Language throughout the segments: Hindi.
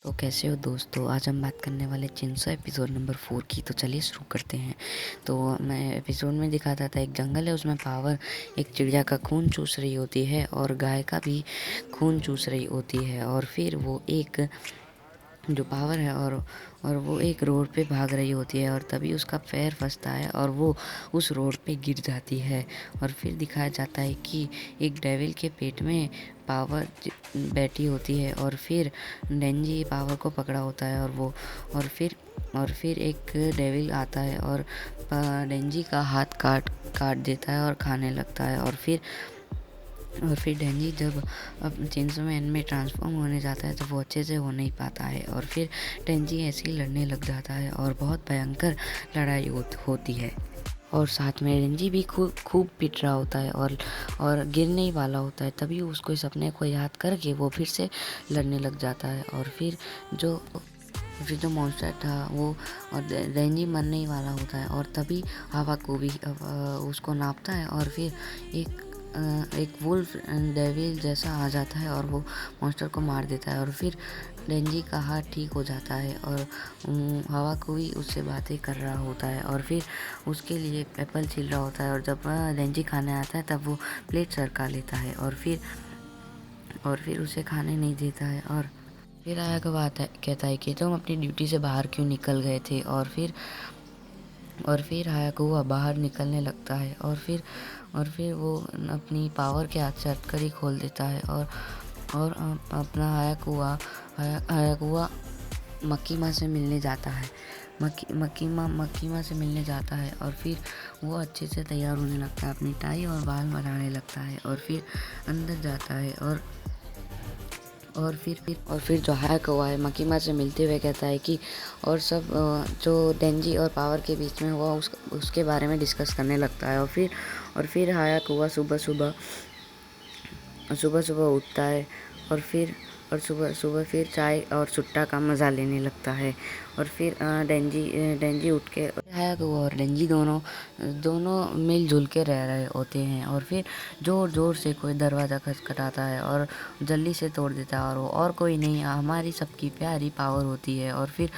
तो कैसे हो दोस्तों। आज हम बात करने वाले चिंसो एपिसोड नंबर 4 की। तो चलिए शुरू करते हैं। तो मैं एपिसोड में दिखाता था एक जंगल है, उसमें पावर एक चिड़िया का खून चूस रही होती है और गाय का भी खून चूस रही होती है। और फिर वो एक जो पावर है और वो एक रोड पे भाग रही होती है और तभी उसका पैर फंसता है और वो उस रोड पे गिर जाती है। और फिर दिखाया जाता है कि एक डेविल के पेट में पावर बैठी होती है और फिर डेंजी पावर को पकड़ा होता है और फिर एक डेविल आता है और डेंजी का हाथ काट देता है और खाने लगता है। और फिर डेंजी जब अब चेंसो मैन में ट्रांसफॉर्म होने जाता है तो वो अच्छे से हो नहीं पाता है और फिर डेंजी ऐसे ही लड़ने लग जाता है और बहुत भयंकर लड़ाई होती है। और साथ में डेंजी भी खूब पिट रहा होता है और गिरने ही वाला होता है। तभी उसको इस सपने को याद करके वो फिर से लड़ने लग जाता है और फिर जो मॉन्स्टर था वो और डेंजी मरने ही वाला होता है। और तभी हवा को भी उसको नापता है और फिर एक वुल्फ डेविल जैसा आ जाता है और वो मॉन्स्टर को मार देता है। और फिर डेंजी का हाथ ठीक हो जाता है और हवा को भी उससे बातें कर रहा होता है और फिर उसके लिए एप्पल छील रहा होता है। और जब डेंजी खाने आता है तब वो प्लेट सरका लेता है और फिर उसे खाने नहीं देता है। और फिर आया को बात है, कहता है कि तुम अपनी ड्यूटी से बाहर क्यों निकल गए थे। और फिर हायाकुआ बाहर निकलने लगता है और फिर वो अपनी पावर के हाथ से हथकड़ी खोल देता है और अपना हायाकुआ मक्की माँ से मिलने जाता है। मक्की माँ से मिलने जाता है और फिर वो अच्छे से तैयार होने लगता है, अपनी टाई और बाल बनाने लगता है और फिर अंदर जाता है और फिर जो हैक हुआ है मक्की माँ से मिलते हुए कहता है कि और सब जो डेंजी और पावर के बीच में हुआ उसके बारे में डिस्कस करने लगता है। और फिर हायक हुआ सुबह सुबह उठता है और सुबह सुबह फिर चाय और सुट्टा का मज़ा लेने लगता है। और फिर डेंजी उठ के हायक हुआ और डेंजी दोनों मिलजुल के रह रहे होते हैं। और फिर ज़ोर ज़ोर से कोई दरवाज़ा खटखटाता है और जल्दी से तोड़ देता है और वो और कोई नहीं हमारी सबकी प्यारी पावर होती है। और फिर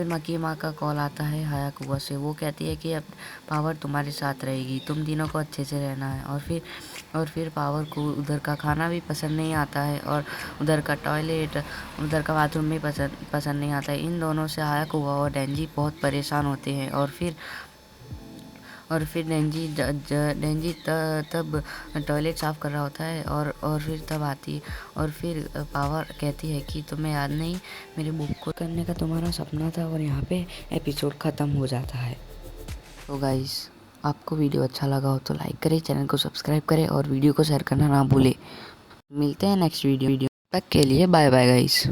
मक्की माँ का कॉल आता है हायाकुआ से। वो कहती है कि अब पावर तुम्हारे साथ रहेगी, तुम तीनों को अच्छे से रहना है। और फिर पावर को उधर का खाना भी पसंद नहीं आता है और उधर का बाथरूम भी पसंद नहीं आता है। इन दोनों से हायाकुआ और डेंजी बहुत परेशान होते हैं। और फिर डेंजी तब टॉयलेट साफ़ कर रहा होता है और फिर तब आती और फिर पावर कहती है कि तुम्हें याद नहीं मेरे बुक को करने का तुम्हारा सपना था। और यहाँ पे एपिसोड ख़त्म हो जाता है। तो गाइस, आपको वीडियो अच्छा लगा हो तो लाइक करें, चैनल को सब्सक्राइब करें और वीडियो को शेयर करना ना भूलें। मिलते हैं नेक्स्ट वीडियो तक के लिए बाय बाय गाइस।